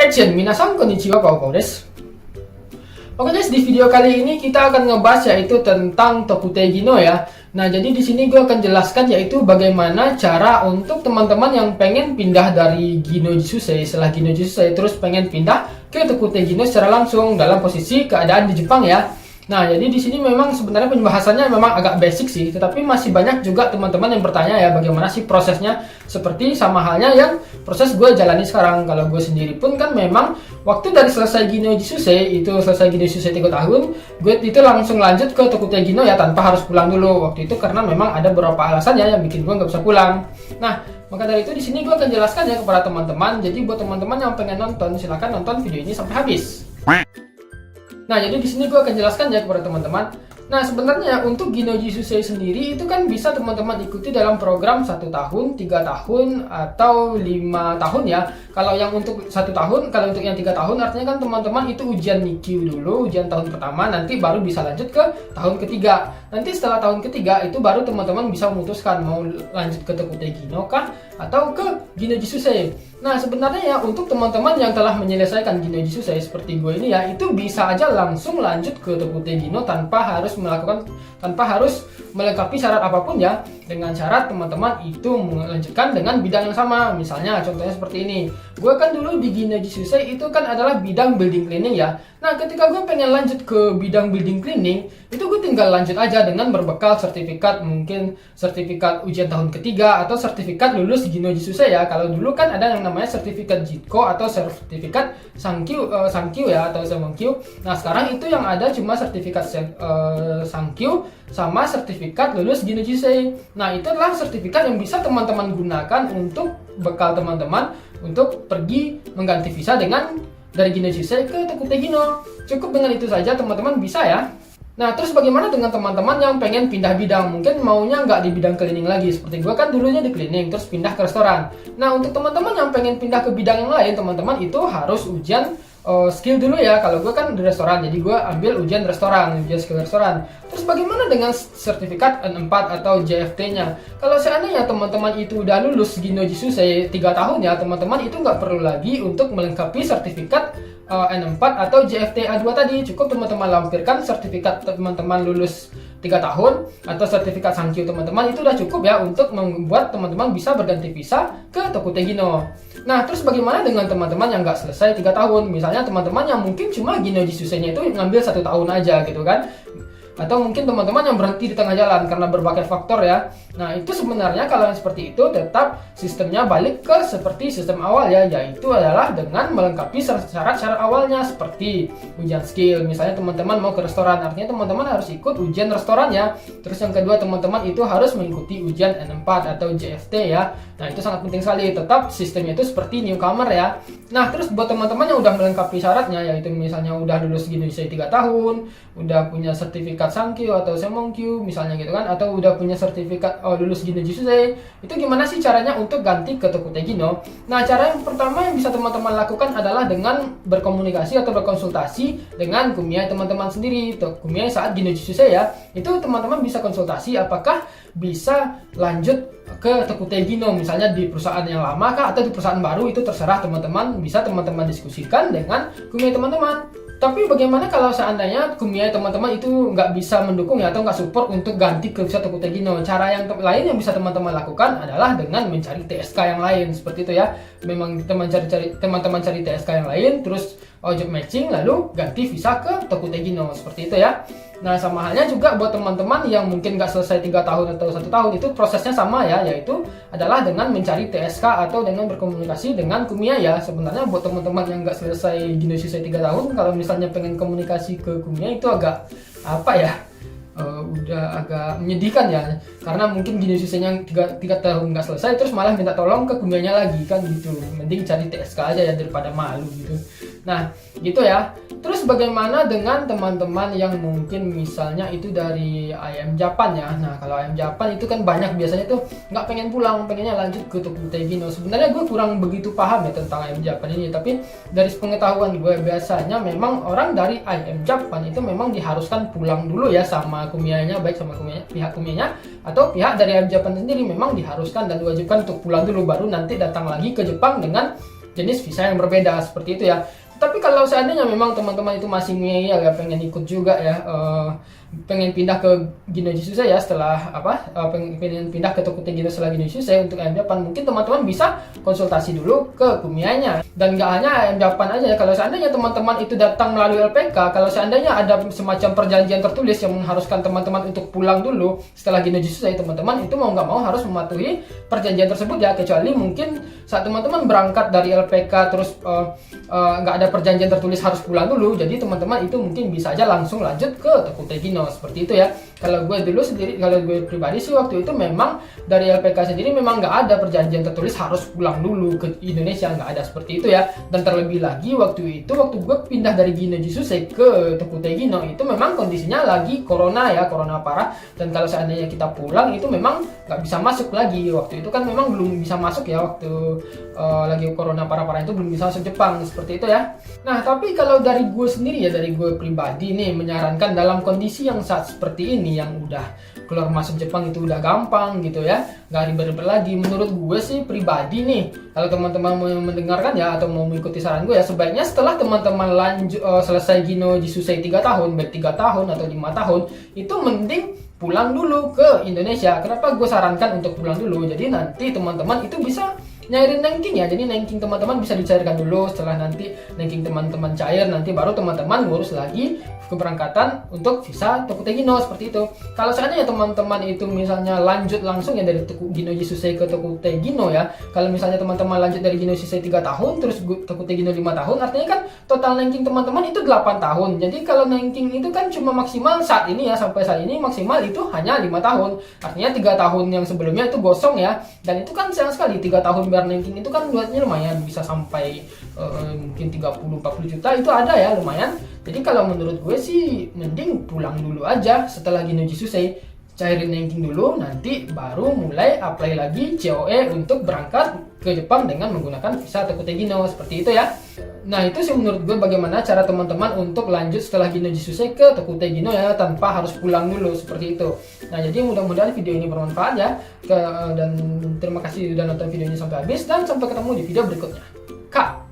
Action! Minasan konnichiwa, Pao desu. Oke guys, di video kali ini kita akan ngebahas yaitu tentang Tokutegi no ya. Nah, jadi di sini gue akan jelaskan yaitu bagaimana cara untuk teman-teman yang pengen pindah dari Gino Jisusei, setelah Gino Jisusei terus pengen pindah ke Tokutegi no secara langsung dalam posisi keadaan di Jepang ya. Nah, jadi di sini memang sebenarnya pembahasannya memang agak basic sih, tetapi masih banyak juga teman-teman yang bertanya ya bagaimana sih prosesnya, seperti sama halnya yang proses gue jalani sekarang. Kalau gue sendiri pun kan memang waktu dari selesai Gino Jisusei, itu selesai Gino Jisusei 3 tahun, gue itu langsung lanjut ke Tokutegi no ya tanpa harus pulang dulu waktu itu karena memang ada beberapa alasan ya yang bikin gue nggak bisa pulang. Nah, maka dari itu di sini gue akan jelaskan ya kepada teman-teman. Jadi buat teman-teman yang pengen nonton, silahkan nonton video ini sampai habis. Nah, jadi di sini gue akan jelaskan ya kepada teman-teman. Nah, sebenarnya untuk Gino Jisusei sendiri itu kan bisa teman-teman ikuti dalam program 1 tahun, 3 tahun, atau 5 tahun ya. Kalau yang untuk 1 tahun, kalau untuk yang 3 tahun artinya kan teman-teman itu ujian Nikkyu dulu, ujian tahun pertama, nanti baru bisa lanjut ke tahun ketiga. Nanti setelah tahun ketiga itu baru teman-teman bisa memutuskan mau lanjut ke Tokutegi no kah atau ke Gino Jisusei. Nah, sebenarnya ya untuk teman-teman yang telah menyelesaikan Gino Jisusei seperti gue ini ya, itu bisa aja langsung lanjut ke Tokutegi no tanpa harus melengkapi syarat apapun ya, dengan syarat teman-teman itu melanjutkan dengan bidang yang sama. Misalnya contohnya seperti ini, gue kan dulu di Gino Jisusei itu kan adalah bidang building cleaning ya. Nah, ketika gue pengen lanjut ke bidang building cleaning, itu gue tinggal lanjut aja dengan berbekal sertifikat, mungkin sertifikat ujian tahun ketiga atau sertifikat lulus Gino Jisusei ya. Kalau dulu kan ada yang namanya sertifikat JITKO atau sertifikat Sankyu ya atau Semonkyu. Nah, sekarang itu yang ada cuma sertifikat Sankyu sama sertifikat lulus Gino Jisusei. Nah, itu adalah sertifikat yang bisa teman-teman gunakan untuk bekal teman-teman untuk pergi mengganti visa dari Gino Jisusei ke Tokutegi no. Cukup dengan itu saja teman-teman bisa ya. Nah, terus bagaimana dengan teman-teman yang pengen pindah bidang? Mungkin maunya nggak di bidang cleaning lagi. Seperti gue kan dulunya di cleaning, terus pindah ke restoran. Nah, untuk teman-teman yang pengen pindah ke bidang yang lain, teman-teman itu harus ujian skill dulu ya. Kalau gue kan di restoran, jadi gue ambil ujian restoran, ujian skill restoran. Terus bagaimana dengan sertifikat N4 atau JFT-nya? Kalau seandainya teman-teman itu udah lulus Gino Jisusei 3 tahun ya, teman-teman itu nggak perlu lagi untuk melengkapi sertifikat N4 atau JFT A2 tadi. Cukup teman-teman lampirkan sertifikat teman-teman lulus 3 tahun atau sertifikat Sankyu teman-teman, itu udah cukup ya untuk membuat teman-teman bisa berganti visa ke Tokutegi no. Nah, terus bagaimana dengan teman-teman yang nggak selesai 3 tahun? Misalnya teman-teman yang mungkin cuma Gino Jisusei-nya itu ngambil 1 tahun aja gitu kan. Atau mungkin teman-teman yang berhenti di tengah jalan karena berbagai faktor ya. Nah, itu sebenarnya kalau yang seperti itu tetap sistemnya balik ke seperti sistem awal ya, yaitu adalah dengan melengkapi syarat-syarat awalnya seperti ujian skill. Misalnya teman-teman mau ke restoran, artinya teman-teman harus ikut ujian restoran ya. Terus yang kedua, teman-teman itu harus mengikuti ujian N4 atau JFT ya. Nah, itu sangat penting sekali, tetap sistemnya itu seperti newcomer ya. Nah, terus buat teman-teman yang udah melengkapi syaratnya, yaitu misalnya udah lulus Gino Jisusei 3 tahun, udah punya sertifikat Sankyu atau Semonkyu misalnya gitu kan, atau udah punya sertifikat lulus Gino Jisusei, itu gimana sih caranya untuk ganti ke Tokutegi no? Nah, cara yang pertama yang bisa teman-teman lakukan adalah dengan berkomunikasi atau berkonsultasi dengan kumiai teman-teman sendiri. Kumiai saat Gino Jisusei ya, itu teman-teman bisa konsultasi apakah bisa lanjut ke Tokutegi no, misalnya di perusahaan yang lama kah atau di perusahaan baru, itu terserah teman-teman, bisa teman-teman diskusikan dengan kumiai teman-teman. Tapi bagaimana kalau seandainya kumiai teman-teman itu nggak bisa mendukung ya atau nggak support untuk ganti ke visa Tokutegi no? Cara yang lain yang bisa teman-teman lakukan adalah dengan mencari TSK yang lain seperti itu ya. Memang teman-teman cari TSK yang lain, terus job matching lalu ganti visa ke Tokutegi no seperti itu ya. Nah, sama halnya juga buat teman-teman yang mungkin nggak selesai 3 tahun atau 1 tahun, itu prosesnya sama ya, yaitu adalah dengan mencari TSK atau dengan berkomunikasi dengan kumiai ya. Sebenarnya buat teman-teman yang nggak selesai Gino Jisusei 3 tahun, kalau misalnya pengen komunikasi ke kumiai itu agak apa ya, udah agak menyedihkan ya, karena mungkin Gino Jisusei-nya 3 tahun nggak selesai terus malah minta tolong ke kumiainya lagi kan gitu. Mending cari TSK aja ya daripada malu gitu. Nah, gitu ya. Terus bagaimana dengan teman-teman yang mungkin misalnya itu dari IM Japan ya. Nah, kalau IM Japan itu kan banyak biasanya tuh nggak pengen pulang, pengennya lanjut ke Tokutegi no. Sebenarnya gue kurang begitu paham ya tentang IM Japan ini, tapi dari pengetahuan gue biasanya memang orang dari IM Japan itu memang diharuskan pulang dulu ya sama kumiainya, baik sama pihak kumiainya atau pihak dari IM Japan sendiri memang diharuskan dan diwajibkan untuk pulang dulu, baru nanti datang lagi ke Jepang dengan jenis visa yang berbeda seperti itu ya. Tapi kalau seandainya memang teman-teman itu masih ngeyel ya, pengen ikut juga ya, pengen pindah ke Gino Jisusei ya setelah pengen pindah ke Tokutei Gino setelah Gino Jisusei untuk ayam Japan, mungkin teman-teman bisa konsultasi dulu ke Kumianya. Dan nggak hanya ayam Japan aja ya, kalau seandainya teman-teman itu datang melalui LPK, kalau seandainya ada semacam perjanjian tertulis yang mengharuskan teman-teman untuk pulang dulu setelah Gino Jisusei, teman-teman itu mau nggak mau harus mematuhi perjanjian tersebut ya, kecuali mungkin saat teman-teman berangkat dari LPK terus nggak ada perjanjian tertulis harus pulang dulu, jadi teman-teman itu mungkin bisa aja langsung lanjut ke Tokutei Gino seperti itu ya. Kalau gue pribadi sih waktu itu memang dari LPK sendiri memang nggak ada perjanjian tertulis harus pulang dulu ke Indonesia, nggak ada seperti itu ya. Dan terlebih lagi waktu gue pindah dari Gino Jisusei ke Tokutei Gino itu memang kondisinya lagi corona ya, corona parah, dan kalau seandainya kita pulang itu memang nggak bisa masuk lagi. Waktu itu kan memang belum bisa masuk ya, waktu lagi corona parah-parah itu belum bisa masuk Jepang seperti itu ya. Nah tapi kalau dari gue sendiri ya, dari gue pribadi nih menyarankan dalam kondisi yang saat seperti ini, yang udah keluar masuk Jepang itu udah gampang gitu ya, nggak ribet-ribet lagi. Menurut gue sih pribadi nih, kalau teman-teman mau mendengarkan ya atau mau mengikuti saran gue ya, sebaiknya setelah teman-teman selesai Gino Jisusei 3 tahun, baik 3 tahun atau 5 tahun, itu mending pulang dulu ke Indonesia. Kenapa gue sarankan untuk pulang dulu? Jadi nanti teman-teman itu bisa nyairin ranking ya, jadi ranking teman-teman bisa dicairkan dulu. Setelah nanti ranking teman-teman cair, nanti baru teman-teman ngurus lagi keberangkatan untuk visa Tokutei Gino seperti itu. Kalau seandainya teman-teman itu misalnya lanjut langsung ya dari Gino Jisusei ke Tokutei Gino ya, kalau misalnya teman-teman lanjut dari Gino Jisusei 3 tahun terus Tokutei Gino 5 tahun, artinya kan total ranking teman-teman itu 8 tahun. Jadi kalau ranking itu kan cuma maksimal saat ini ya, sampai saat ini maksimal itu hanya 5 tahun. Artinya 3 tahun yang sebelumnya itu gosong ya, dan itu kan sayang sekali. 3 tahun biar ranking itu kan duitnya lumayan, bisa sampai mungkin 30-40 juta itu ada ya, lumayan. Jadi kalau menurut gue sih mending pulang dulu aja setelah Gino Jisusei, cairin ranking dulu, nanti baru mulai apply lagi COE untuk berangkat ke Jepang dengan menggunakan visa Tokutei Gino seperti itu ya. Nah itu sih menurut gue bagaimana cara teman-teman untuk lanjut setelah Gino Jisusei ke Tokutei Gino ya, tanpa harus pulang dulu seperti itu. Nah jadi mudah-mudahan video ini bermanfaat ya, dan terima kasih sudah nonton videonya sampai habis, dan sampai ketemu di video berikutnya. Kak.